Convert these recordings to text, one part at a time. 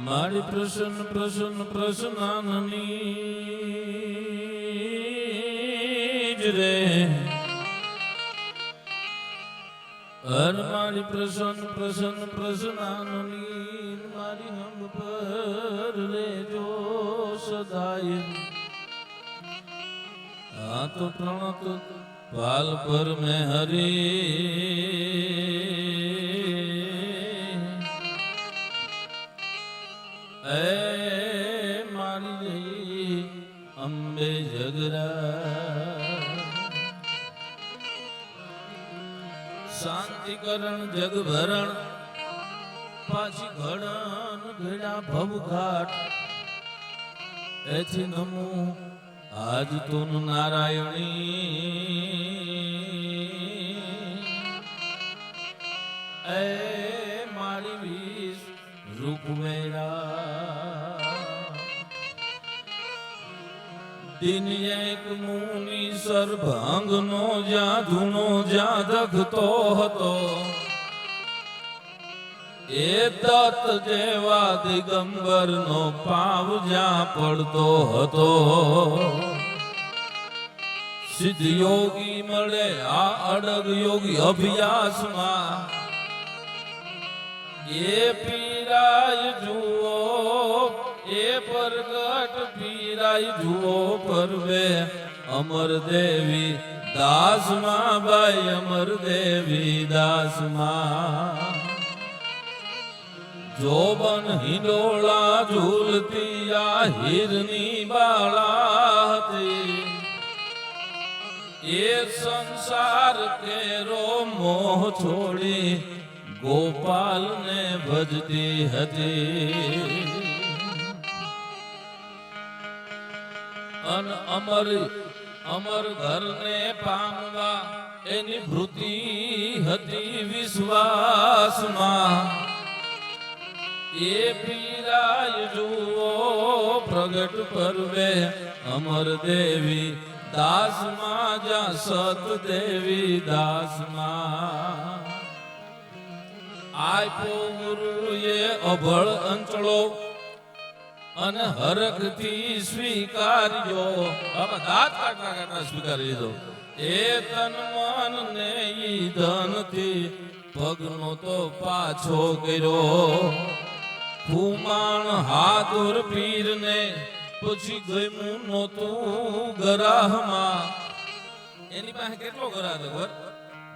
મારી પ્રસન્ન પ્રસન્ન પ્રસન્નાનની જ રે હર મારી પ્રસન્ન પ્રસન્ન પ્રસન્નાનની મારી હમ પર રેજો સદાય આ તો પ્રણત પાલ પર મેં હરી એ મારી અંબે જગરા શાંતિકરણ જગભરણ પાછી ઘડન ઘડા ભવઘાટ એથી નમો આજ તું નારાયણી એ મારી વીસ રૂપ મેરા દિન એક મુનિ સર્ભાંગ નો જ્યાં ધૂણો જ્યાં દખતો હતો એ દત્ત જેવા દિગંબર નો પાવ જ્યાં પડતો હતો સિદ્ધ યોગી મળે આ અડગ યોગી અભ્યાસમાં એ પીરાય જુઓ એ પરગટ પીરાય જુઓ પરવે અમર દેવી દાસમાં ભાઈ અમર દેવી દાસમાં જોબન હિંડોળા ઝૂલતી આ હીરની બાળા હતી એ સંસાર કેરો મોહ છોડી ગોપાલ ને ભજતી હતી અન અમર અમર ઘર ને પામવા એની વૃત્તિ હતી વિશ્વાસમાં એ પીરાય જુઓ પ્રગટ પરવે અમર દેવી દાસમાં જા સત દેવી દાસમાં આપ્યો ગુરુએ અભળ અંચળો અને હરખથી સ્વીકાર્યો બાપા દાંત કાઢતા કાઢતા સ્વીકારી લીધો એ તન મન ને ઈ ધનથી પગનો તો પાછો કર્યો ફૂમાણ હાથુર પીર ને પછી ગયું નહોતું ગરાહમાં એની પાસે કેટલો ગરાહ હતો ખબર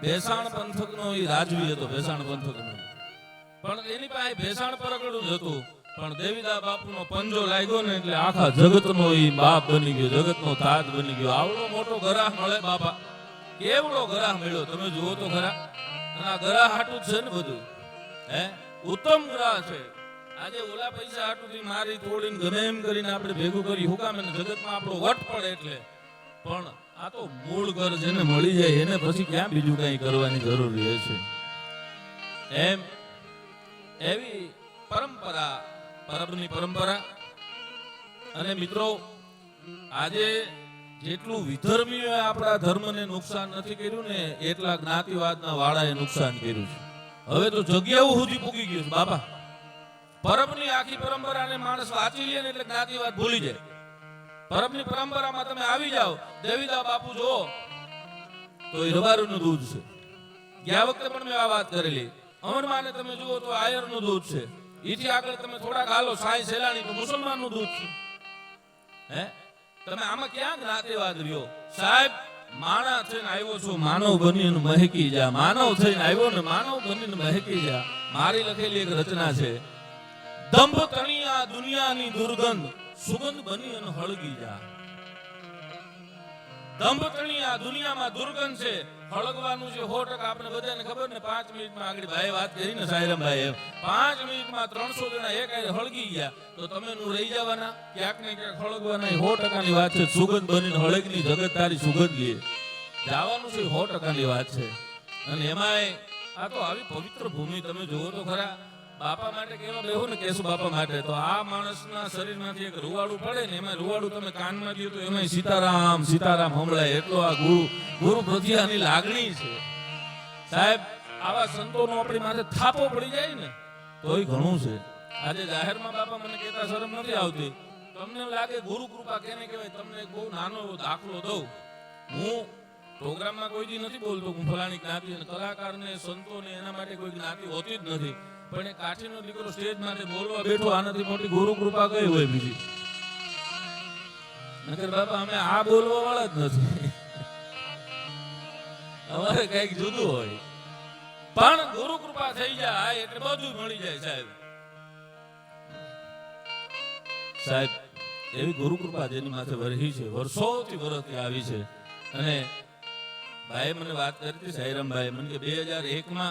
ભેસાણ પંથક નો ઈ રાજવી હતો ભેસાણ પંથક નો પણ એની પાસે ભેસાણ પરગડું જ હતું પણ દેવીદા બાપુ નો પંજો લાગ્યો ને એટલે આખા જગત નો ઈ બાપ બની ગયો જગત નો તાજ બની ગયો આવડો મોટો ગરાહ મળે બાપા કેવડો ગરાહ મળ્યો તમે જુઓ તો ખરા અને આ ગરાહ હાટું છે ને બધું હે ઉત્તમ ગ્રાહ છે આજે ઓલા પૈસા હાટું મારી તોડીને ગમે એમ કરીને આપણે ભેગું કરી હુકામ એને જગતમાં આપણો વટ પડે એટલે પણ આ તો મૂળ ઘર જેને મળી જાય એને પછી ક્યાં બીજું કઈ કરવાની જરૂર રહે છે એમ એવી પરંપરા પરબની પરંપરા અને મિત્રો આજે જેટલું વિધર્મીઓએ આપણા ધર્મને નુકસાન નથી કર્યું ને એટલા જ્ઞાતિવાદના વાળાએ નુકસાન કર્યું છે હવે તો જગ્યાઓ સુધી પૂગી ગયું છે બાપા પરબની આખી પરંપરાને માણસ વાંચી લે ને એટલે જ્ઞાતિવાદ ભૂલી જાય પરબની પરંપરામાં તમે આવી જાઓ દેવીદા બાપુ જો તો એ રબારુનું દૂધ છે ગયા વખતે પણ મેં આ વાત કરેલી અમરમાને તમે જુઓ તો આયરનું દૂધ છે ઈથી આગળ તમે થોડાક હાલો સાંઈ સેલાણી તો મુસલમાનનું દૂધ છે હે તમે આમાં ક્યાં જ્ઞાતિવાદ રહ્યો સાહેબ માણા થઈને આવ્યો છું માનવ બનીને મહેકી જા માનવ થઈને આવ્યો ને માનવ બનીને મહેકી જા મારી લખેલી એક રચના છે દંભ તણી આ દુનિયાની દુર્ગંધ સુગંધ બની અને હળગી જા દંભ તણી આ દુનિયામાં દુર્ગંધ છે હળગવાનું છે 100% આપણે બધાને ખબર ને 5 મિનિટમાં આગળ ભાઈ વાત કરી ને સાયરામ ભાઈ 5 મિનિટમાં 300 જણા એક આરે હળગી ગયા તો તમે નું રહી જવાના ક્યાંક ને ક્યાંક હળગવાના 100% ની વાત છે સુગંધ બનીને હળગની જગત તારી સુગંધ લે જવાનું છે 100% ની વાત છે અને એમાંય આ તો આવી પવિત્ર ભૂમિ તમે જુઓ તો ખરા બાપા માટે કેવા બેહો ને કેશુ બાપા માટે તો આ માણસના શરીરમાંથી એક રૂવાડું પડે ને એમાં રૂવાડું તમે કાનમાં લ્યો તો એમાં સીતારામ સીતારામ સંભળાય એટલો આ ગુરુ પ્રત્યેની લાગણી છે સાહેબ આવા સંતોનો આપણી માથે થાપો પડી જાય ને તોય ઘણું છે આજે જાહેરમાં બાપા મને કહેતા શરમ નથી આવતી. તમને લાગે ગુરુ કૃપા કેને કહેવાય? તમને એક બહુ નાનો એવો દાખલો દઉં. હું પ્રોગ્રામમાં કોઈ દી નથી બોલતો હું ફલાણી જ્ઞાતિ અને કલાકારને સંતોને એના માટે કોઈ જ્ઞાતિ હોતી જ નથી, પણ એ કાઠીનો દીકરો સ્ટેજ માટે બોલવા બેઠો, આનાથી મોટી ગુરુ કૃપા કઈ હોય બીજી? નકર બાપા અમે આ બોલવા વાળા જ નથી, અમારે કઈક જુદું હોય. પણ ગુરુ કૃપા થઈ જાય એટલે બધું મળી જાય સાહેબ. સાહેબ એવી ગુરુ કૃપા જેની માથે વરહી છે, વર્ષોથી વરસતી આવી છે. અને ભાઈ મને વાત કરી હતી, સાઈરામભાઈ મને કે 2001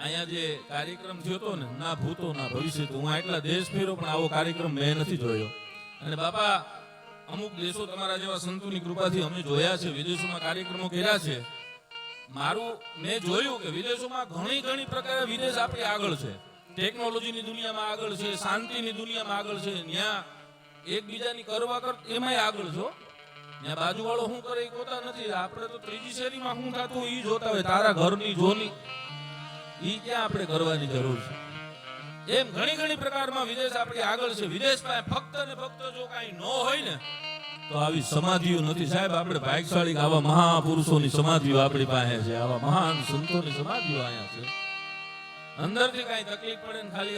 અહીંયા જે કાર્યક્રમ થયો હતો ને, ના ભૂતો ના ભવિષ્ય, હું આટલા દેશ ફેરો પણ આવો કાર્યક્રમ મેં નથી જોયો. અને બાપા અમુક દેશો તમારા જેવા સંતોની કૃપાથી અમે જોયા છે, વિદેશોમાં કાર્યક્રમો કર્યા છે. મારું મેં જોયું કે વિદેશોમાં ઘણી પ્રકારે વિદેશ આપણી આગળ છે, ટેકનોલોજીની દુનિયામાં આગળ છે, શાંતિની દુનિયામાં આગળ છે. ત્યાં એકબીજાની કરવા એમાંય આગળ છો. ત્યાં બાજુવાળો શું કરે એ જોતા નથી. આપણે તો ત્રીજી શેરીમાં શું થતું એ જોતા હોય, તારા ઘરની જોની ઈ ક્યાં આપણે કરવાની જરૂર છે. એમ ઘણી પ્રકારમાં વિદેશ આપણી આગળ છે. વિદેશ પાસે ફક્ત ને ફક્ત જો કાંઈ ન હોય ને તો આવી સમાધિઓ નથી સાહેબ. આપણે ભાગ્યશાળી આવા મહાપુરુષોની સમાધિઓ આપણી પાસે છે, આવા મહાન સંતોની સમાધિઓ અહીંયા છે. અંદરથી કાંઈ તકલીફ પડે ને ખાલી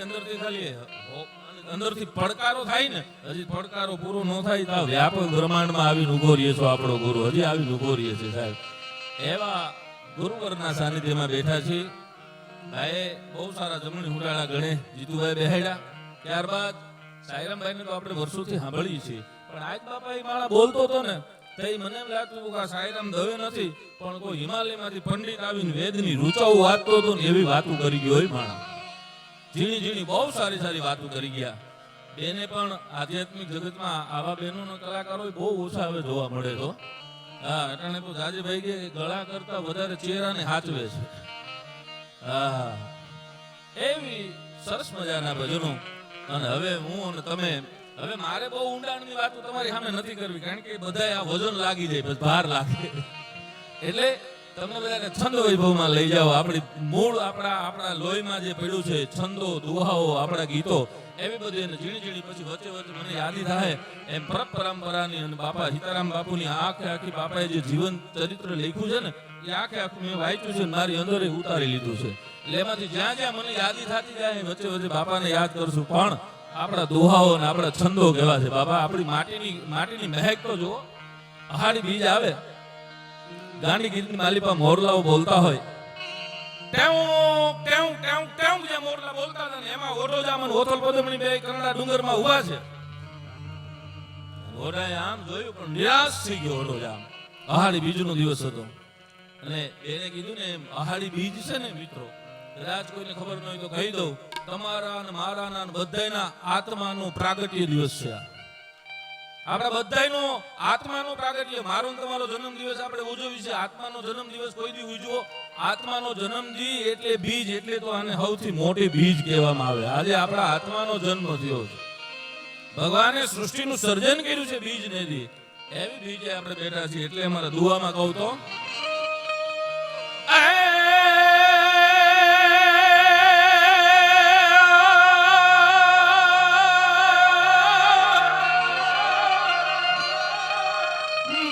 અંદરથી પડકારો થાય ને, હજી પડકારો પૂરો ન થાય તો વ્યાપક બ્રહ્માંડમાં આવીને ઉભો રહીએ છો આપણો ગુરુ, હજી આવીને ઉભો રહીએ છે સાહેબ. એવા ગુરુવરના સાનિધ્યમાં બેઠા છીએ. ભાઈ બહુ સારા જમણી હુંડાળા ગણે જીતુભાઈ બેહાડ્યા. ત્યારબાદ સાઈરામભાઈને તો આપણે વર્ષોથી સાંભળીએ છીએ, પણ આજ બાપા એ માળા બોલતો હતો ને તો મને એમ લાગતું કે આ સાઈરામ દવે નથી, પણ કોઈ હિમાલયમાંથી પંડિત આવીને વેદની રૂચાઓ વાંચતો હતો ને એવી વાતો કરી ગયો હોય માણા. ઝીણી બહુ સારી વાતો કરી ગયા. બેને પણ આધ્યાત્મિક જગતમાં આવા બહેનોના કલાકારો બહુ ઓછા હવે જોવા મળે તો. હા, એટલે તો જાજીભાઈ કે ગળા કરતા વધારે ચહેરાને હાચવે છે. હા, એવી સરસ મજાના ભજનો. અને હવે હું અને તમે, હવે મારે બહુ ઊંડાણની વાતો તમારી સામે નથી કરવી, કારણ કે બધાય આ વજન લાગી જાય, પછી ભાર લાગે. એટલે તમને બધાને છંદ વૈભવમાં લઈ જાઓ. આપણી મૂળ આપણા લોહીમાં જે પડ્યું છે, છંદો, દુહાઓ, આપણા ગીતો, એવી બધી ઝીણી પછી વચ્ચે મને યાદી થાય એમ પરંપરાની અને બાપા સીતારામ બાપુની આખી બાપાએ જે જીવન ચરિત્ર લખ્યું છે ને એ આખું મેં વાંચ્યું છે, મારી અંદર ઉતારી લીધું છે. એટલે એમાંથી જ્યાં મને યાદી થતી જાય વચ્ચે બાપાને યાદ કરશું. પણ આપણા દુહાઓ અને આપણા છંદો કેવા છે બાપા. આપણી માટીની મહેક તો જુઓ. અહાડી બીજ આવે, ગાંડી ગીતની માલિપા મોરલાઓ બોલતા હોય, મોરલા બોલતા હતા ને એમાં ઓઢોજામ અને ઓથલ પદમણી બે કરડા ડુંગરમાં ઉભા છે. ઓઢાએ આમ જોયું પણ નિરાશ થઈ ગયો ઓઢોજામ. અહાડી બીજનો દિવસ હતો અને એને કીધું ને અહાડી બીજ છે ને મિત્રો, કદાચ કોઈને ખબર ન હોય તો કહી દઉં, તમારા અને મારા અને બધાના આત્માનો પ્રાગટ્ય દિવસ છે. આપણા બધાનો આત્માનો પ્રાગટ્ય. મારો તમારો જન્મ દિવસ આપણે ઉજવીએ છીએ. આત્માનો જન્મ દિવસ કોઈ દી ઉજવો. આત્માનો જન્મદી એટલે બીજ, એટલે તો આને સૌથી મોટી બીજ કહેવામાં આવે. આજે આપણા આત્માનો જન્મ થયો છે. ભગવાને સૃષ્ટિનું સર્જન કર્યું છે બીજ ને દી, એવી બીજે આપણે બેઠા છીએ. એટલે અમારા દુઆમાં કહું તો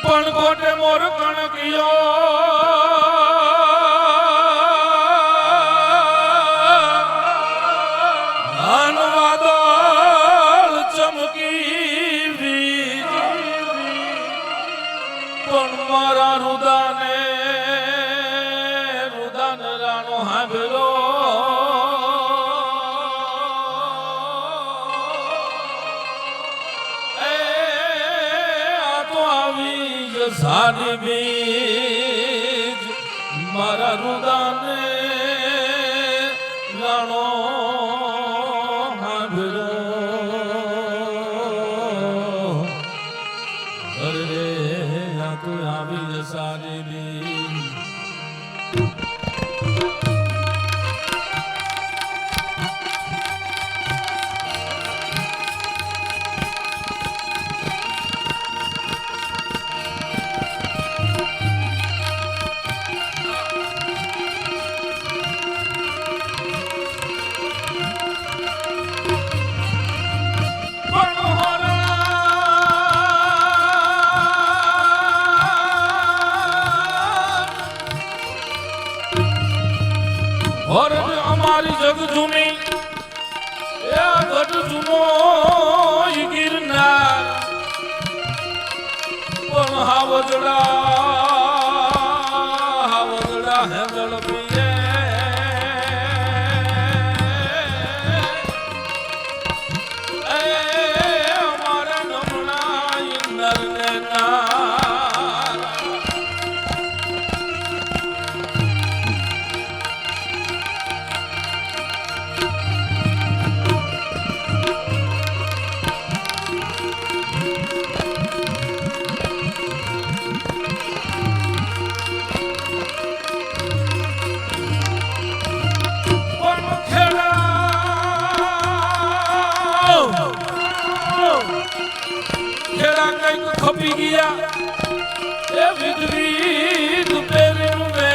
પણ કોટે મોર કણકિયો વાદળ ચમકી વીજ, પણ મારા રુદાને રાણો હાંભળો. સારી બીજ મારા રુદાને રાણો હાંભળો. અરે આ તો આવી સારી બીજ. જગ જૂની એ ગઢ જૂનો ઈ ગિરનાર પણ હાવજડા હેદળ પીએ અમારા નમણા ઇન્દ્રને ખપી ગયા એ વિધવિધ પહેર્યું મે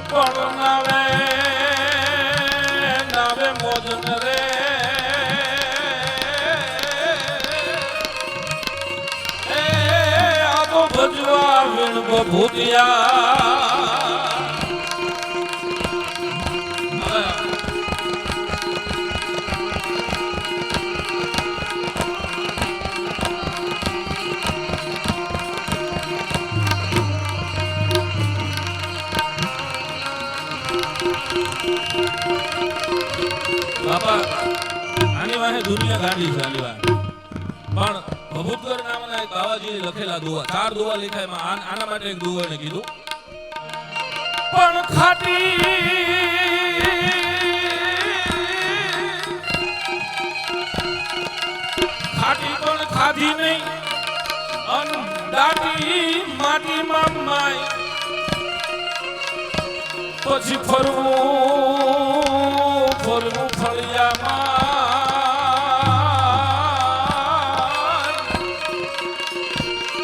પણ નાવે મોજન રે એ આ તો ભજવા વીણ બભૂતિયા બાપા આની વાહે દુનિયા ગાંડી છે આની વાહે પણ ભભૂતગર નામના એક બાવાજી લખેલા દુઆ 4 દુઆ લખાય એમાં આના માટે એક દુઆને કીધું પણ ખાટી પણ ખાધી નહીં અન દાટી માટીમાં માય પછી ફરવું ફળિયામાં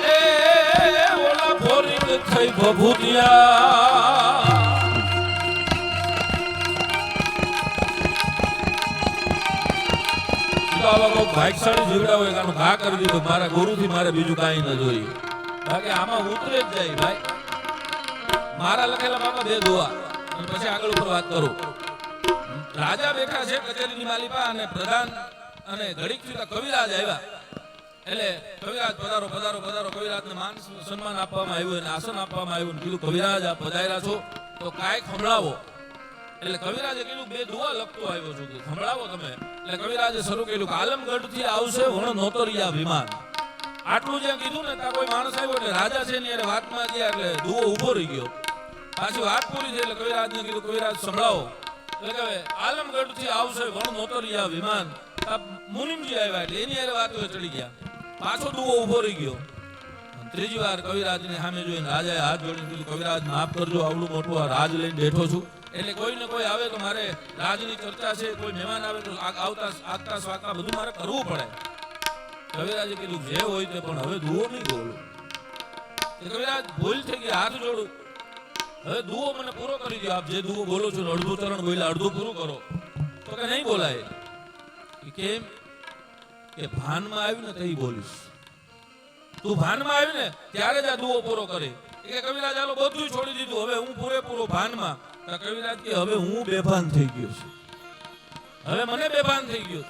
એ ઓલા ફોરિંગ થઈ ભભૂતિયા ભાગશાળી જીવડા હોય કારણ ઘા કરી દીધું મારા ગુરુથી મારે બીજું કાંઈ ન જોઈએ બાકી આમાં ઉતરે જ જાય ભાઈ મારા લખેલા બાપા 2 દુઆ અને પછી આગળ ઉપર વાત કરું રાજા બેઠા છે કચેરીની માલિપા અને પ્રધાન અને ઘડીક સુધી કવિરાજ આવ્યા એટલે કવિરાજ પધારો પધારો પધારો કવિરાજને માન સન્માન આપવામાં આવ્યું અને આસન આપવામાં આવ્યું કીધું કવિરાજ આપ પધાર્યા છો તો કાંઈક સંભળાવો એટલે કવિરાજે કીધું 2 દુઆ લખતો આવ્યો છું કે સંભળાવો તમે એટલે કવિરાજે શરૂ કર્યું કે આલમગઢ થી આવશે વણ નોતરિયા વિમાન આટલું જ્યાં કીધું ને ત્યાં કોઈ માણસ આવ્યો એટલે રાજા છે ને એને વાતમાં ગયા એટલે દુઓ ઊભો રહી ગયો પાછી વાત પૂરી થઈ એટલે કવિરાજને કીધું કવિરાજ સંભળાવો એટલે કે આલમગઢ થી આવશે વણ નોતરિયા વિમાન મુનિમજી આવ્યા એટલે એની હારે વાતો ચડી ગયા પાછો દુઓ ઊભો રહી ગયો ત્રીજી વાર કવિરાજની સામે જોઈને રાજાએ હાથ જોડીને કીધું કવિરાજ માફ કરજો આવડું મોટું આ રાજ લઈને બેઠો છું એટલે કોઈ ને કોઈ આવે તો મારે રાજની ચર્ચા છે કોઈ મહેમાન આવે તો આવતા આગતા સ્વાગતા બધું મારે કરવું પડે કવિરાજે કીધું જે હોય તે પણ હવે દુઓ નહીં બોલું કવિરાજ ભૂલ થઈ ગઈ હાથ જોડું હવે દુઓ મને પૂરો કરી દો આપ જે દુઓ બોલો છો અડધું ચરણ બોલ્યા અડધું પૂરું કરો તો કે નહીં બોલાય કેમ કે ભાનમાં આવ્યું ને તે બોલીશ તું ભાનમાં આવ્યું ને ત્યારે જ આ દુઓ પૂરો કરે કે કવિરાજ આલો બધું છોડી દીધું હવે હું પૂરેપૂરો ભાનમાં કવિરાજ કે હવે હું બેભાન થઈ ગયો છું હવે મને બેભાન થઈ ગયો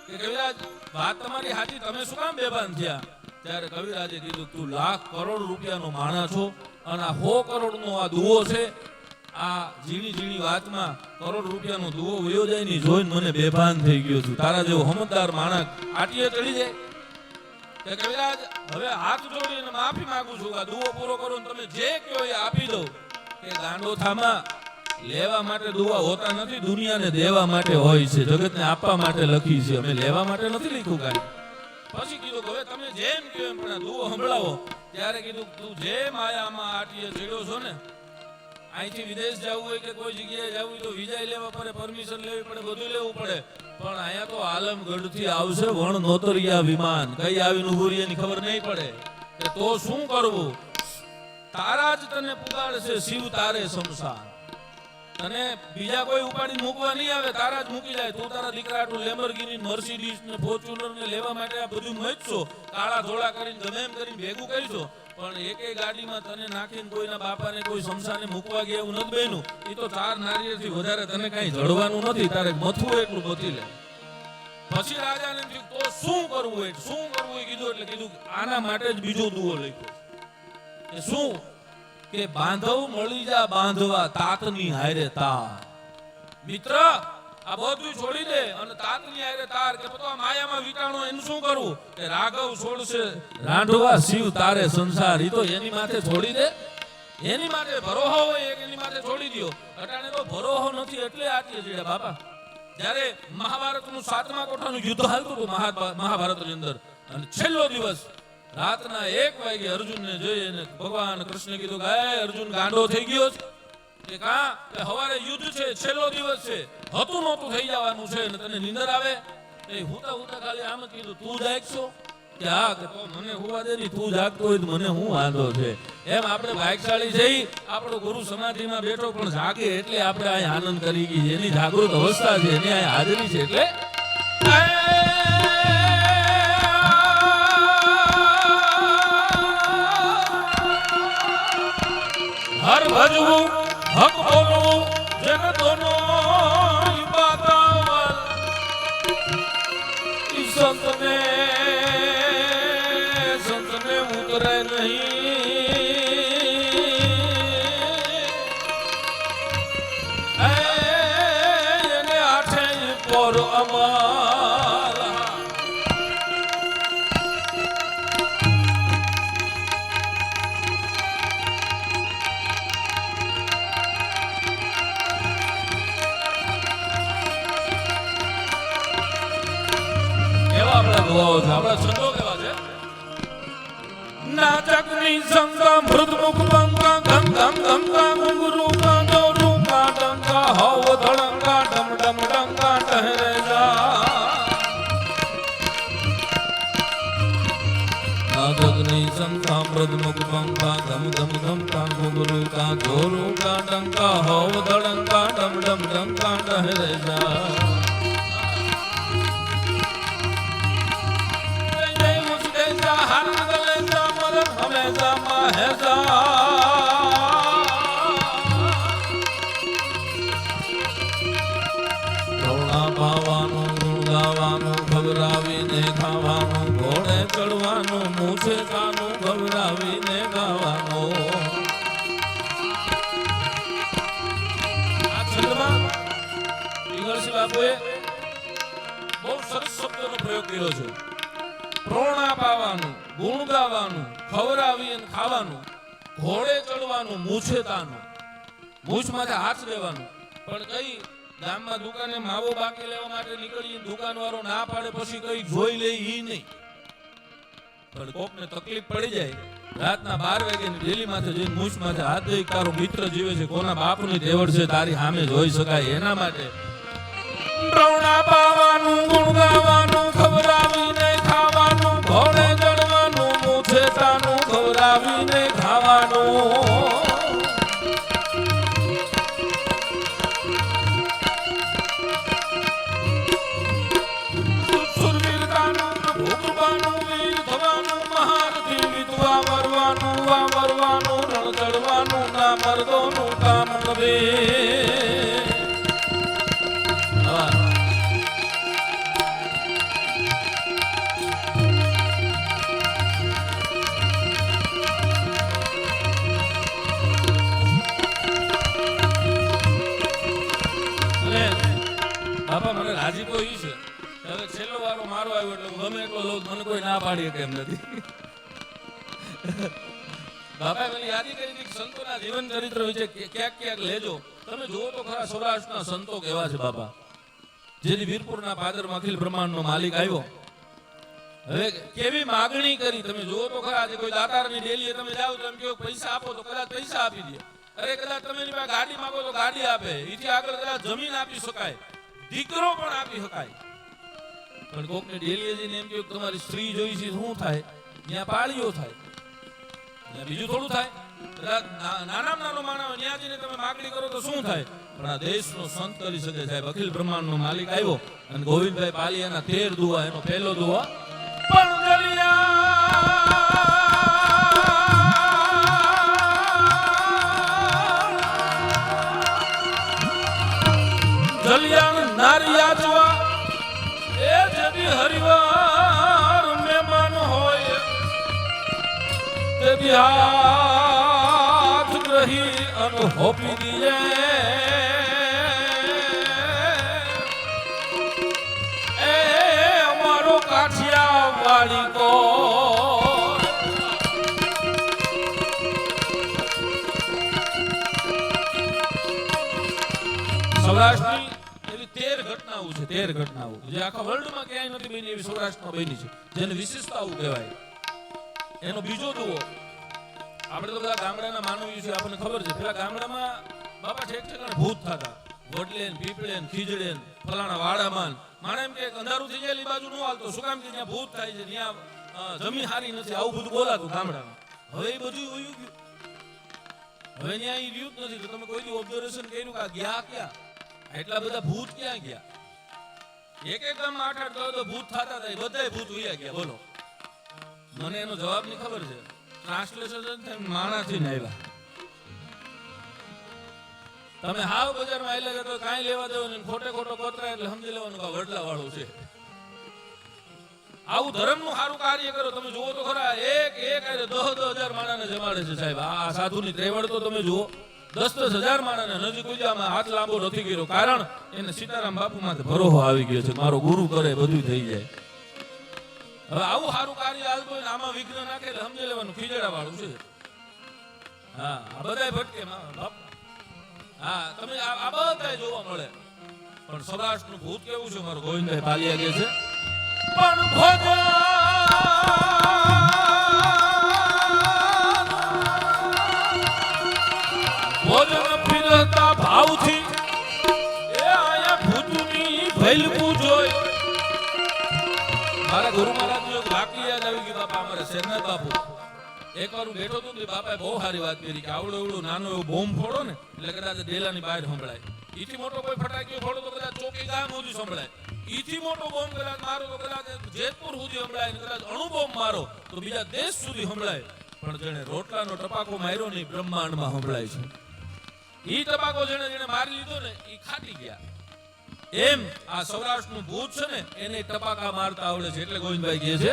કે કવિરાજ વાત તમારી સાચી તમે શું કામ બેભાન થયા ત્યારે કવિરાજે કીધું તું લાખ કરોડ રૂપિયાનો માણસ છો અને આ 100 કરોડનો આ દુઓ છે આ ઝીણી ઝીણી વાતમાં કરોડ રૂપિયાનો દુઓ વયો જાય ની જોઈને મને બેભાન થઈ ગયો છું તારા જેવો સમજદાર માણસ આટીએ ચડી જાય કે કવિરાજ હવે હાથ જોડીને માફી માંગુ છું આ દુઓ પૂરો કરો તમે જે કહો એ આપી દો કે ગાંડો થામા લેવા માટે દુઆ હોતા નથી દુનિયાને દેવા માટે હોય છે જગતને આપવા માટે લખી છે અમે લેવા માટે નથી લખ્યું કાંઈ પછી કીધું હવે તમે જેમ કહો એમ પણ દુઓ સંભળાવો ત્યારે કીધું તું જે માયામાં આટીએ ચડ્યો છો ને અહીંથી વિદેશ જવું હોય કે કોઈ જગ્યાએ જવું હોય તો વિઝા લેવા પડે પરમિશન લેવી પડે બધું લેવું પડે પણ અહીંયા તો આલમગઢ થી આવશે વણ નોતરિયા વિમાન કઈ આવીને ઉભું રહે એની ખબર નહીં પડે કે તો શું કરવું તારા જ તને પુગાડશે શિવ તારે શમશાન તને બીજા કોઈ ઉપાડી મૂકવા નહીં આવે, તારા જ મૂકી જાય. તું તારા દીકરા આટલું લેમ્બોર્ગિની, મર્સિડીઝ ને ફોર્ચ્યુનર ને લેવા માટે આ બધું મચશો, કાળા ધોળા કરીને ગમે એમ કરીને ભેગું કરીશો, પણ એકેય ગાડીમાં તને નાખીને કોઈના બાપાને કોઈ શમશાને મૂકવા ગયા એવું નથી બન્યું. એ તો 4 નારિયેળથી વધારે તને કાંઈ જડવાનું નથી, તારે મથવું એટલું મથી લે. પછી રાજાને કીધું તો શું કરવું એ કીધું. એટલે કીધું આના માટે જ બીજો દુઓ લખ્યો કે શું, કે બાંધવ મળી જા બાંધવા તાતની હારે તાર. મિત્ર આ બધું છોડી દે અને તાતની હારે તાર, કે તો આ માયામાં વિટાણો એનું શું કરવું, કે રાઘવ છોડશે રાંધવા શિવ તારે સંસાર. ઈ તો એની માથે છોડી દે, એની માથે ભરોહો હોય એની માથે છોડી દો. અટાણે તો ભરોહો નથી એટલે આટલી જીડા બાપા. જ્યારે મહાભારતનું 7મા કોઠાનું યુદ્ધ હાલતું હતું મહાભારતની અંદર, અને છેલ્લો દિવસ રાતના 1 વાગે અર્જુનને જોઈને ભગવાન કૃષ્ણ કીધું કે અર્જુન ગાંડો થઈ ગયો છે, કે કા કે હવારે યુદ્ધ છે, છેલ્લો દિવસ છે, હતું નહોતું થઈ જવાનું છે અને તને નીંદર આવે. એ હુતા ખાલી આમ જ કીધું તું જાગશો, કે હા, કે તો મને હુવા દે ની, તું જાગતો હોય તો મને હું વાંધો છે. એમ આપણે ભાગ્યશાળી જઈ, આપણો ગુરુ સમાધિમાં બેઠો પણ જાગે એટલે આપણે અહીં આનંદ કરી ગઈ. એની જાગૃત અવસ્થા છે, એની અહીં હાજરી છે, એટલે હર ભજવું હક બોલવું જન દોનો ઇબાદત. સંતને ઉતરે નહીં, એને આઠે પર અમારા. કેવા આપણા દુઆઓ છે, આપણા છંદો કેવા છે. નાચકની સંગા મૃદ મુખ બંગા ગમ ગમ ગમ ગા ગુરુ કા દોરુ કા ડંકા હવ ધડંકા ડમ ડમ ડંકા ટહરે જા. નાચકની સંગા મૃદ મુખ બંગા ગમ ગમ ગમ કા ગુરુ કા દોરુ કા ડંકા હવ ધડંકા ડમ ડમ ડંકા ટહરે જા. હમેશા મહેશા રોણા પાવાનું, ગુણ ગાવાનું, ખવરાવીને ખાવાનું, ઘોડે ચડવાનું, મૂછે કાનું ખવરાવીને ગાવાનું. આ છંદમાં ઈગલસિંહ બાપુએ બહુ સરસ શબ્દનો પ્રયોગ કર્યો છે. પ્રોણા પાવાનું, ગુણ ગાવાનું, ખવરાવી અને ખાવાનું, ઘોડે ચડવાનું, મૂછે તાનું. મૂછ માથે હાથ દેવાનું. પણ કઈ ગામમાં દુકાને માવો બાકી લેવા માટે નીકળી, દુકાનવાળો ના પાડે પછી કઈ જોઈ લે ઈ નહીં. પણ કોકને તકલીફ પડી જાય, રાતના 12 વાગે ડેલી માથે જઈને મૂછ માથે હાથ દઈ, તારો મિત્ર જીવે છે, કોના બાપની તેવડ છે તારી સામે જોઈ શકાય એના માટે. પ્રોણા પાવાનું, ગુણ ગાવાનું, ખવરાવીને ખાવાનું, ઘોડે ચડવાનું, મૂછે તાનું ખવરાવીને ખાવાનું. સુરવીરતાનું, ભૂકૃપાનું, વીર થવાનું, મહારથી વિધવા વરવાનું, વાવરવાનું, રણ ચડવાનું, ના મર્દોનું કામ કબે. બાપા મને રાજીપો ઈ છે, હવે છેલ્લો વારો મારો આવ્યો એટલે ગમે એટલો લઉં, મને કોઈ ના પાડી કેમ નથી. બાપા મને યાદી કરી સંતોના જીવન ચરિત્ર વિશે ક્યાંક લેજો. તમે જુઓ તો ખરા સૌરાષ્ટ્રના સંતો કેવા છે બાપા. જેથી વીરપુરના પાદરમાં અખિલ બ્રહ્માંડનો માલિક આવ્યો, હવે કેવી માગણી કરી તમે જુઓ તો ખરા. આજે કોઈ દાતારની ડેલીએ તમે જાઓ તો એમ કહો પૈસા આપો તો કદાચ પૈસા આપી દે. અરે કદાચ તમે એની પાસે ગાડી માંગો તો ગાડી આપે. એથી આગળ કદાચ જમીન આપી શકાય, દીકરો પણ આપી શકાય. પણ કોકને ડેલીએ જઈને એમ કહ્યું તમારી સ્ત્રી જોઈ છે શું થાય? ત્યાં પાળીઓ થાય, બીજું થોડું થાય. નાના નાનો માણસ ત્યાં જઈને તમે માગણી કરો તો શું થાય? પણ આ દેશનો સંત કરી શકે સાહેબ. અખિલ બ્રહ્માંડનો માલિક આવ્યો અને ગોવિંદભાઈ પાલિયાના 13 દુઆ, એનો પહેલો દુઆ પણ જલિયાણ નારિયાજવા એ જેવી હરિવાર મહેમાન હોય તે બી હાથ ગ્રહી અને હોપી દીએ એ અમારો કાઠિયા વાળી કો સૌરાષ્ટ્રની એવી 13 ઘટનાઓ છે, 13 ઘટનાઓ જે આખા વર્લ્ડમાં ક્યાંય નથી બની એવી સૌરાષ્ટ્રમાં બની છે, જેને વિશેષતાઓ કહેવાય. એનો બીજો દુઓ, આપણે તો બધા ગામડાના માનવી છે, આપણને ખબર છે. પેલા ગામડામાં બાપા ઠેક ઠેકાણે ભૂત થતા, વડલેન પીપળેન ખીજડેન ફલાણા વાડામાં. માણે એમ કે અંધારું થઈ જાય એ બાજુ ન હાલતો, શું કામ કે ત્યાં ભૂત થાય છે, ત્યાં જમીન હારી નથી, આવું બધું બોલાતું ગામડામાં. હવે એ બધું વયું ગયું, હવે ત્યાં એ રહ્યું જ નથી. તો તમે કોઈ ઓબ્ઝર્વેશન કર્યું કે ગયા ક્યાં એટલા બધા ભૂત ક્યાં ગયા? એક ગામમાં 8-8 ભૂત થતા હતા, એ બધાય ભૂત વયા ગયા. બોલો, મને એનો જવાબ ની ખબર છે. ટ્રાન્સલેશન માણાથી ને આવ્યા. તમે હાવ બજારમાં આવેલા તો કાંઈ લેવા દેવો ને ખોટે ખોટો કોતરા એટલે સમજી લેવાનું કે વડલા વાળું છે. આવું ધર્મનું સારું કાર્ય કરો. તમે જુઓ તો ખરા, એક 10,000 માણાને જમાડે છે સાહેબ. આ સાધુની ત્રેવડ તો તમે જુઓ, 10,000 માણાને નજીક કોઈ આમાં હાથ લાંબો નથી કર્યો. કારણ એને સીતારામ બાપુ માથે ભરોસો આવી ગયો છે, મારો ગુરુ કરે બધું થઈ જાય. હવે આવું સારું કાર્ય હાલતો હોય ને આમાં વિઘ્ન નાખે એટલે સમજી લેવાનું ખીજડા વાળું છે. હા, આ બધાય ભટકે. હા, તમે આ બધાય જોવા મળે. પણ સૌરાષ્ટ્રનું ભૂત કેવું છે, મારો ગોવિંદભાઈ પાલિયા કે છે પણ ભોજન પીરસતા ભાવથી એ આયા ભૂતની ભૈલકું જોઈ. મારા ગુરુ મહારાજ નું એક વાક્ય યાદ આવી ગયું. બાપા અમારા શેરનાથ બાપુ એક વાર હું બેઠો હતો ને, બાપાએ બહુ સારી વાત કરી કે આવડો એવડો નાનો એવો બોમ્બ ફોડો ને એટલે કદાચ ડેલાની બહાર સંભળાય. ઈથી મોટો કોઈ ફટાકીઓ ફોડો તો કદાચ ચોકી ગામ સુધી સંભળાય. ઈથી મોટો બોમ્બ કદાચ મારો તો કદાચ જેતપુર સુધી સંભળાય, ને કદાચ અણુ બોમ્બ મારો તો બીજા દેશ સુધી સંભળાય. પણ જેને રોટલાનો ટપાકો માર્યો ને બ્રહ્માંડમાં સંભળાય છે. ઈ ટપાકો જેને મારી લીધો ને ઈ ખાટી ગયા. એમ આ સૌરાષ્ટ્રનું ભૂત છે ને એને ટપાકા મારતા આવડે છે. એટલે ગોવિંદભાઈ કહે છે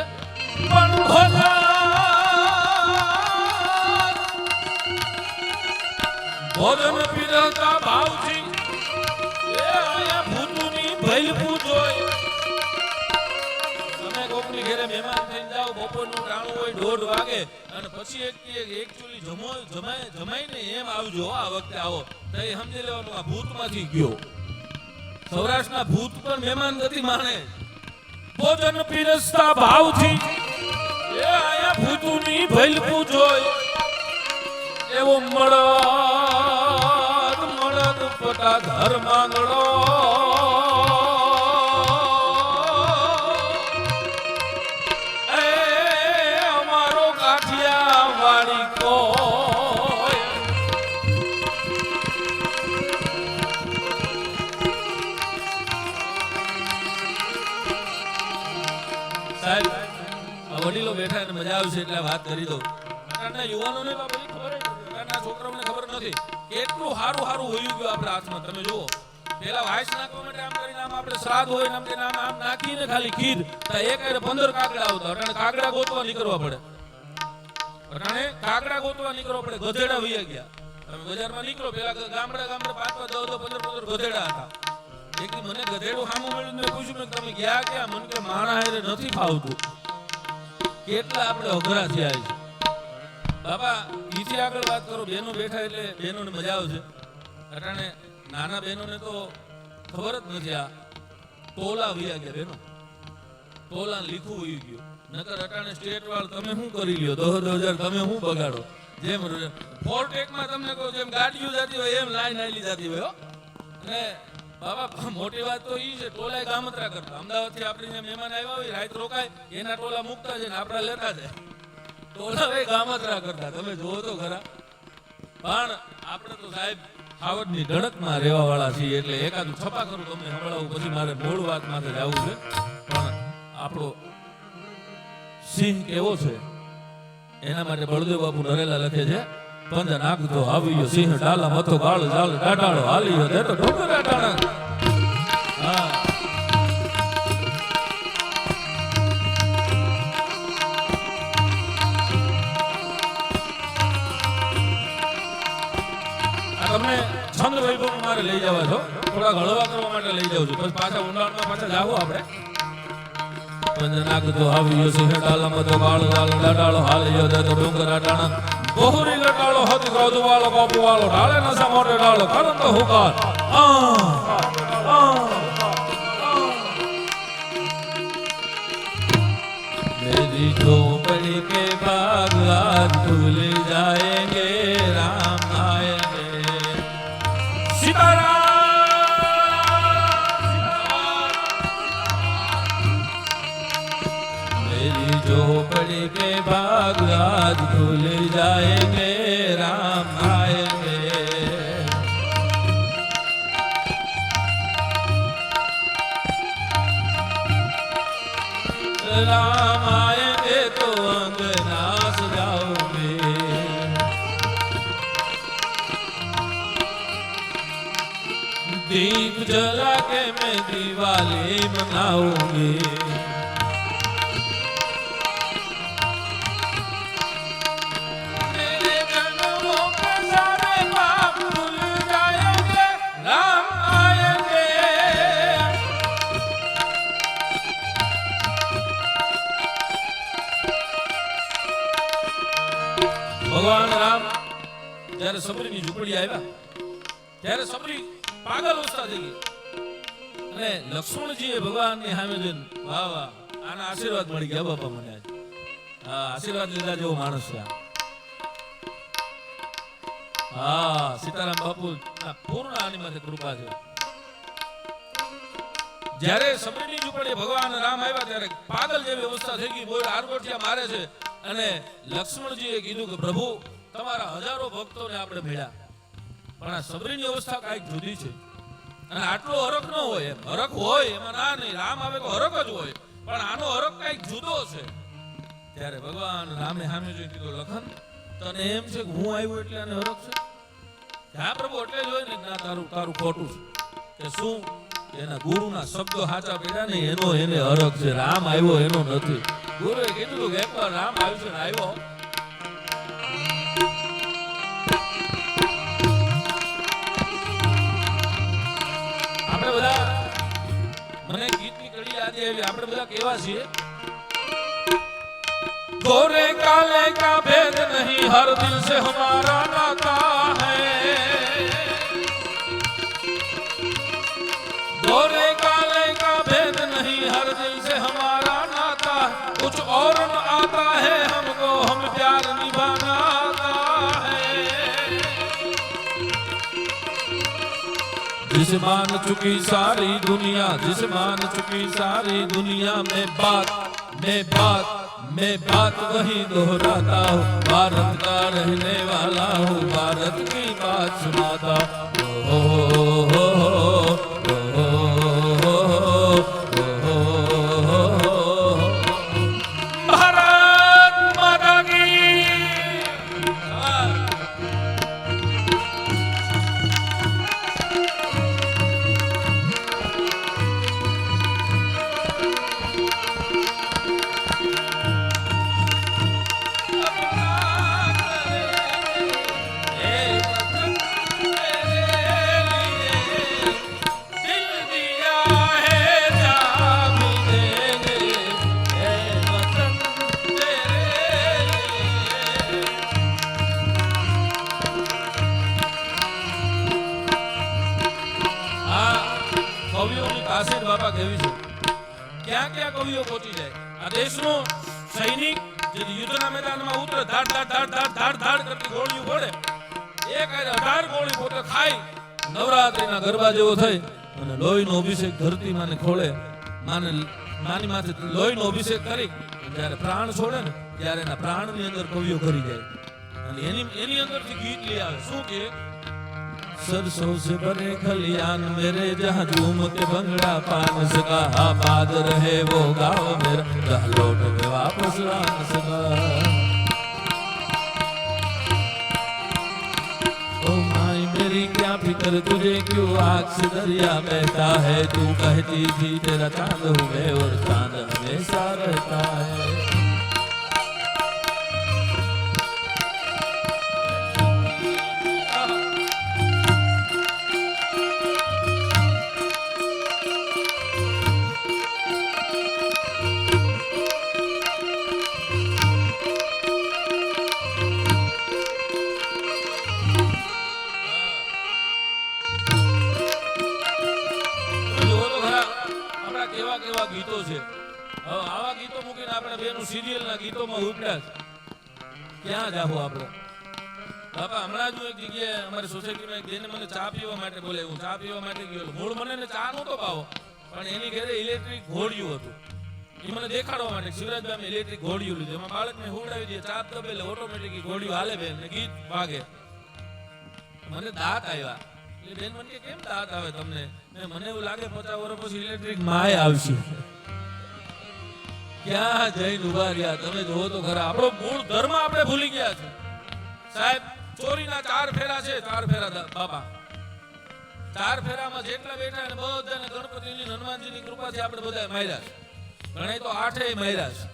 ભોજન પીરસતા ભાવથી એ આયા ભૂતની ભૈલકું જોઈ. તમે કોકની ઘરે મહેમાન થઈને જાઓ, બપોરનું ટાણું હોય 1:30 વાગે, અને પછી એકચ્યુઅલી જમાઈને એમ આવજો, આ વખતે આવો તો એ સમજી લેવાનું આ ભૂતમાંથી ગયો. સૌરાષ્ટ્રના ભૂત પણ મહેમાન ગતિ માણે. ભોજન પીરસતા ભાવથી એ આયા ભૂતની ભૈલકું જોઈ. એવો મળદ પટા ધર્માંગળો એ અમારો કાઠિયા વાળી કો. સાહેબ, વડીલો બેઠા અને મજા આવશે એટલે વાત કરી દઉં. યુવાનોને બધી ખબર, છોકરાઓને ખબર નથી કેટલું સારું સારું હોયું ગયું આપણા હાથમાં. તમે જુઓ, પેલા વાયસ નાખવા માટે આમ કરીને આમ આપણે શ્રાદ્ધ હોય આમ કે આમ નાખીને ખાલી ખીર તો એક 15 કાગડા આવતા. અટાણે કાગડા ગોતવા નીકળવા પડે, ગધેડા વૈયા ગયા. તમે બજારમાં નીકળો, પેલા ગામડા 5-5, 10-10, 15-15 ગધેડા હતા. એક મને ગધેડું સામું મળ્યું, મેં પૂછ્યું કે તમે ગયા ક્યાં? મને કે માણા હારે નથી ફાવતું. કેટલા આપણે અઘરા થયા છે બાપા. ઈથી આગળ વાત કરો, બહેનો બેઠા એટલે બહેનોને મજા આવશે. અટાણે નાના બહેનોને તો ખબર જ નથી. આ તોલા વૈયા ગયા બહેનો, તોલા લીખું વયું ગયું. નકર અટાણે સ્ટેટ વાળ તમે શું કરી લ્યો, 10,000 તમે શું બગાડો. જેમ ફોરટેકમાં તમને કહો જેમ ગાડીઓ જતી હોય એમ લાઈન આલી જતી હોય. અને બાબા મોટી વાત તો ઈ છે, ટોલા ગામત્રા કરતા. અમદાવાદ થી આપણે મહેમાન આવ્યા હોય, રાત રોકાય, એના ટોલા મૂકતા છે ને આપણા લેતા જાય. ટોલા ગામત્રા કરતા તમે જોવો તો ખરા. પણ આપણે તો સાહેબ ખાવડની ધડકમાં રહેવા વાળા છીએ એટલે એકાદું છપા કરું તમને સંભળાવું પછી મારે મૂળ વાત માટે જવું છે. પણ આપણો સિંહ કેવો છે એના માટે બળદેવ બાપુ નરેલા લખે છે, પંજ નાખતો આવ્યો સિંહ ડાલા મતો ગાળ જાળ ડાડાળો હાલ્યો દે તો ઢોકર ડાટાણા. હા તમને છંદ વૈભવ મારે લઈ જવા છો, થોડા હળવા કરવા માટે લઈ જાઉં છું, પછી પાછા ઊંડાણમાં પાછા જાવો આપણે. પંજ નાખતો આવ્યો સિંહ ડાલા મતો ગાળ જાળ ડાડાળો હાલ્યો દે તો ઢોકર ડાટાણા. બહુરી લટાળો હત ક્રોધ વાળો બાપુ વાળો ડાળે નસા મોટે ડાળો કરંત હુકાર. मेरी झोपड़ी के बागवान भूल जाएंगे राम आएंगे. सीताराम. मेरी झोपड़ी के बागवान भूल जाएंगे राम आएंगे. राम आएंगे तो अंगना सजाओगे. दीप जला के मैं दिवाली मनाऊंगी. मेरे जन्मों के सारे पाप भूल जाएंगे राम आएंगे. ભગવાન રામ જ્યારે સબરીની ઝૂંપડી આવ્યા ત્યારે સબરી પાગલ અવસ્થા થઈ ગઈ અને લક્ષ્મણજીએ ભગવાનની સામે જોઈને વાહ વાહ આના આશીર્વાદ મળી ગયા બાપા મને આજ. હા આશીર્વાદ લીધા જેવો માણસ છે. હા સીતારામ બાપુ પૂર્ણ આની માથે કૃપા છે. જ્યારે સબરીની ઝૂંપડી ભગવાન રામ આવ્યા ત્યારે પાગલ જેવી અવસ્થા થઈ ગઈ, બોલ આરગોટિયા મારે છે. અને લક્ષ્મણજીએ કીધું કે પ્રભુ તમારા હજારો ભક્તોને આપણે મળ્યા પણ આ સબરીની અવસ્થા કાંઈક જુદી છે અને આટલો હરખ ન હોય. એમ હરખ હોય એમાં ના નહીં, રામ આવે તો હરખ જ હોય પણ આનો હરખ કાંઈક જુદો છે. ત્યારે ભગવાન રામે સામે જોઈ કીધું લખન તને એમ છે કે હું આવ્યો એટલે આને હરખ છે? હા પ્રભુ એટલે જ હોય ને. ના તારું તારું ખોટું છે. કે શું? એના ગુરુના શબ્દો સાચા પડ્યા ને એનો એને હરખ છે, રામ આવ્યો એનો નથી. ગુરુએ કીધું કે એકવાર રામ આવ્યું છે ને આવ્યો. આપણે બધા મને ગીતની કડી યાદ આવી. આપણે બધા કેવા છીએ? गोरे काले का भेद नहीं हर दिल से हमारा नाता है. गोरे काले का भेद नहीं हर दिल से हमारा नाता है. कुछ और न आता है हमको हम प्यार निभाना आता है. जिस मान चुकी सारी दुनिया मैं बात वही दोहराता हूँ. भारत का रहने वाला हूँ, भारत की बात सुनाता हूँ. भारत माता की. આશીર બાપા કહેવી છે ક્યાં ક્યાં કવિઓ પહોંચી જાય. આ દેશનો સૈનિક જે યુદ્ધના મેદાનમાં ઉતરે ધાડ ધાડ ધાડ ધાડ ધાડ ધાડ કરતી ગોળીઓ પડે, એક 18 ગોળી પોતે ખાઈ નવરાત્રીના ગરબા જેવો થઈ અને લોહીનો અભિષેક ધરતી માને ખોળે, માની માથે લોહીનો અભિષેક કરી જ્યારે પ્રાણ છોડે ને ત્યારે એના પ્રાણની અંદર કવિઓ કરી જાય અને એની અંદરથી ગીત લઈ આવે. શું કે सरसों से बने खलियान मेरे जहाँ झूमते भंगड़ा पान सका आबाद रहे वो गाँव मेरा जहाँ लौट के वापस आन सका ओ माई मेरी क्या फिक्र तुझे क्यों आग से दरिया बहता है तू कहती थी तेरा चांद हूँ मैं और चांद हमेशा रहता है ગીતો છે હવે આવા ગીતો મૂકીને આપણે બેનું સિરિયલના ગીતોમાં ઉપડ્યા છે ક્યાં જાવું આપણે બાપા હમણાં જ એક જગ્યાએ અમારી સોસાયટીમાં એક બેને મને ચા પીવા માટે બોલે હું ચા પીવા માટે ગયો મૂળ મને ચા નહોતો પાવો પણ એની ઘરે ઇલેક્ટ્રિક ઘોડિયું હતું એ મને દેખાડવા માટે શિવરાજભાઈ અમે ઇલેક્ટ્રિક ઘોડિયું લીધું એમાં બાળકને હુવડાવી દે ચાપ દબેલે ઓટોમેટિક ઘોડિયું હાલે બેન ને ગીત વાગે મને દાંત આવ્યા એટલે બેન મને કેમ દાંત આવે તમને મને એવું લાગે 50 વર્ષ પછી ઇલેક્ટ્રિક માય આવશે ક્યાં જઈને ઉભા રહ્યા તમે જોવો તો ખરા આપણો મૂળ ધર્મ આપણે ભૂલી ગયા છે સાહેબ ચોરીના 4 ફેરા છે 4 ફેરા બાપા 4 ફેરામાં જેટલા બેઠા ને બધાને ગણપતિની હનુમાનજીની કૃપાથી આપણે બધા માર્યા છે ઘણા તો 8 માર્યા છે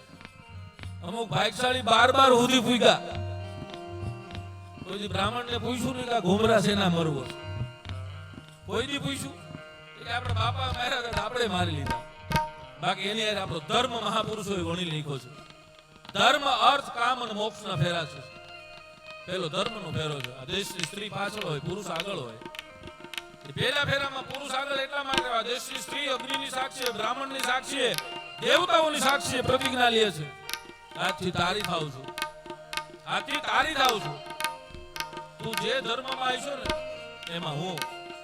અમુક ભાગશાળી 12 સુધી પૂગ્યા કોઈ બ્રાહ્મણને પૂછ્યું ને કે ઘુમરા છે ના મરવો કોઈ દી પૂછ્યું કે આપણે બાપા માર્યા હતા આપણે મારી લીધા બાકી એની યાર આપણો ધર્મ મહાપુરુષોએ વણી લખ્યો છે ધર્મ અર્થ કામ અને મોક્ષના ફેરા છે પેલો ધર્મનો ફેરો છે આ દેશની સ્ત્રી પાછળ હોય પુરુષ આગળ હોય પહેલા ફેરામાં પુરુષ આગળ એટલા માટે આ દેશની સ્ત્રી અગ્નિની સાક્ષી બ્રાહ્મણની સાક્ષી દેવતાઓની સાક્ષી પ્રતિજ્ઞા લે છે આજથી તારી થાવ છું આજથી તારી થાવ છું તું જે ધર્મમાં આવીશો ને એમાં હું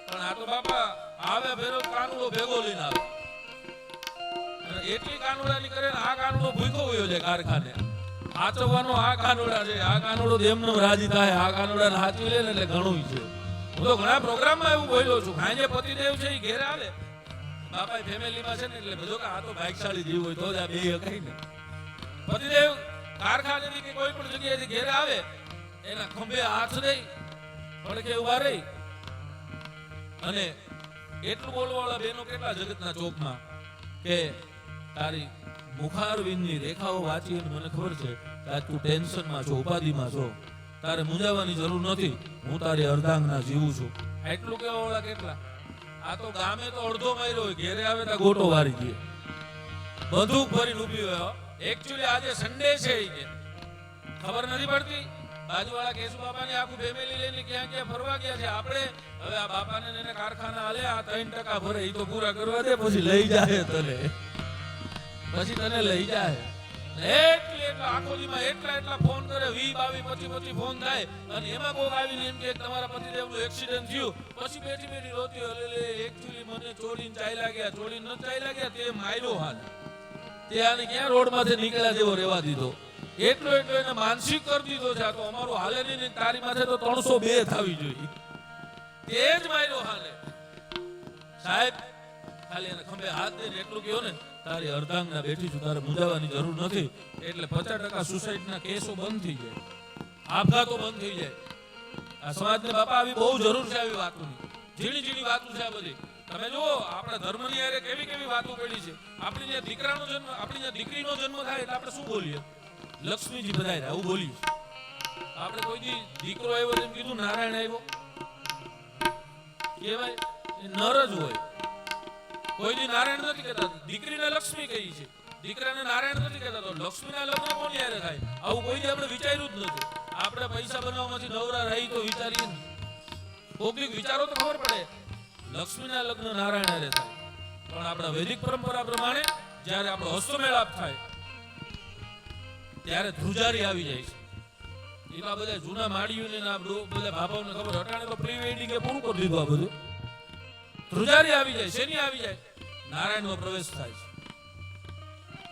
પણ આ તો બાપા આવે ફેરો કાનુડો ભેગો લઈને આવે એટલી કાનુડાની કરે ને આ કાનુડો ભૂખો હોયો છે કારખાને આચવવાનો આ કાનુડા છે આ કાનુડો દેમનો રાજી થાય આ કાનુડાને હાચવી લે ને એટલે ઘણું છે હું તો ઘણા પ્રોગ્રામમાં એવું બોલ્યો છું ખાંજે પતિદેવ છે એ ઘેર આવે બાપા ફેમિલીમાં છે ને એટલે બધો કે આ તો ભાગશાળી જીવ હોય તો જ આ બે કઈ ને પતિદેવ કારખાનેથી કે કોઈ પણ જગ્યાએથી ઘેર આવે એના ખંભે હાથ દઈ પડકે ઉભા રહી અને એટલું બોલવાવાળા બેનો કેટલા જગતના ચોકમાં કે તારી મુખારવિંદની રેખાઓ વાંચી મને ખબર છે કે તું ટેન્શનમાં છો ઉપાધિમાં છો તારે મૂંઝાવાની જરૂર નથી હું તારી અર્ધાંગના જીવું છું એટલું કેવા વાળા કેટલા આ તો ગામે તો અડધો માર્યો હોય ઘેરે આવે તો ગોટો વારી દે બંદૂક ભરીને ઊભી હોય એક્ચ્યુઅલી આજે સન્ડે છે કે ખબર નથી પડતી બાજુવાળા કેશુ બાપાની આખું ફેમિલી લઈને ક્યાં ક્યાં ફરવા ગયા છે આપણે હવે આ બાપાને એને કારખાના હાલે આ 3% ભરે એ તો પૂરા કરવા દે પછી લઈ જાય તને લઈ જાય એટલા આખો દીમાં એટલા ફોન કરે 20 22 25 ફોન થાય અને એમાં કોક આવીને એમ કે તમારા પતિદેવનું એક્સિડન્ટ થયું પછી બેઠી રોતી એટલે એક્ચ્યુઅલી મને ચોરીને ચાલ્યા ગયા ચોરીને ન ચાલ્યા ગયા તે માર્યો હાલ તે આને ક્યાં રોડમાંથી નીકળ્યા જેવો રહેવા દીધો એટલો એને માનસિક કરી દીધો છે તો અમારું હાલે નહીં તારી માથે તો 302 થવી જોઈએ તે જ માર્યો હાલે સાહેબ ખાલી એને ખંભે હાથ દઈને એટલું કહ્યો ને તારી અર્ધાંગના બેઠી છું તારે મૂંઝાવાની જરૂર નથી એટલે 50% સુસાઇડના કેસો બંધ થઈ જાય આપઘાતો બંધ થઈ જાય આ સમાજને બાપા આવી બહુ જરૂર છે આવી વાતોની ઝીણી વાતો છે આ બધી તમે જુઓ આપણા ધર્મની હારે કેવી વાતો પડી છે આપણી જે દીકરાનો જન્મ આપણી જે દીકરીનો જન્મ થાય એટલે આપણે શું બોલીએ લક્ષ્મીજી બધાય આવું બોલીએ આપણે કોઈ દી દીકરો આવ્યો એમ કીધું નારાયણ આવ્યો કહેવાય એ નર જ હોય કોઈ દી નારાયણ નથી કહેતા દીકરીને લક્ષ્મી કહી છે દીકરાને નારાયણ નથી કહેતા તો લક્ષ્મીના લગ્ન કોની હારે થાય આવું કોઈ દી આપણે વિચાર્યું જ નથી આપણે પૈસા બનાવવામાંથી નવરા રહી તો વિચારીએ ને કોઈક વિચારો તો ખબર પડે લક્ષ્મીના લગ્ન નારાયણ હારે થાય પણ આપણા વૈદિક પરંપરા પ્રમાણે જ્યારે આપણો હસ્તમેળાપ થાય ત્યારે ધ્રુજારી આવી જાય છે એવા બધા જૂના માળીઓને બધા બાપાઓને ખબર હટાણે તો પ્રી વેડિંગ એ પૂરું કરી દીધું આ બધું ધ્રુજારી આવી જાય શેની આવી જાય નારાયણનો પ્રવેશ થાય છે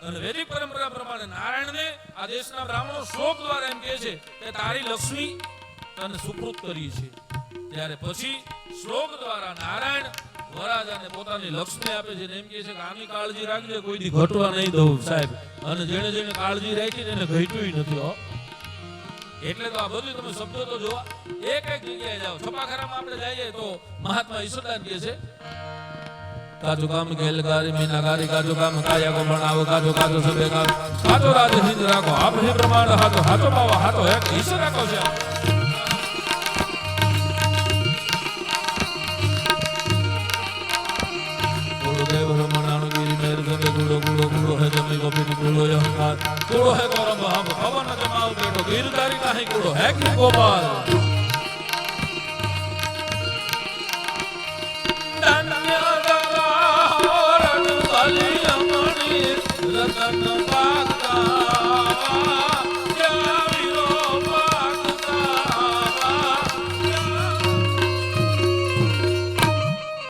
અને વૈદિક પરંપરા પ્રમાણે નારાયણને આ દેશના બ્રાહ્મણો શ્લોક દ્વારા એમ કહે છે કે તારી લક્ષ્મી તને સુકૃત કરી છે ત્યારે પછી શ્લોક દ્વારા નારાયણ વરરાજાને પોતાની લક્ષ્મી આપે છે ને એમ કહે છે કે આની કાળજી રાખજે, કોઈથી ઘટવા નહીં દઉં સાહેબ. અને જેણે જેણે કાળજી રાખી એને ઘટ્યું નથી હો. એટલે તો આ બધું તમે શબ્દો તો જોવા એક એક જગ્યાએ જાઓ. છપાખરામાં આપણે જઈએ તો મહાત્મા ઈશ્વરદાન કહે છે કાજુ કામ ગેલગારી મીનાગારી કાજુ કામ કાયા કો બનાવો કાજુ કાજુ સબે કામ કાજુ રાજ હિંદ રાખો આપ હે પ્રમાણ હાથો હાથો બાવા હાથો એક ઈશ્વર રાખો છે. ગુરુદેવ રમણાણુ ગિરી મેર સબે ગુડો ગુડો ગુડો હે જમી ગોપી ગુડો અહંકાર ગુડો હે ગૌરવ હમ પવન જમાવ બેટો ગિરધારી નહીં ગુડો હે કી ગોપાલ. રતન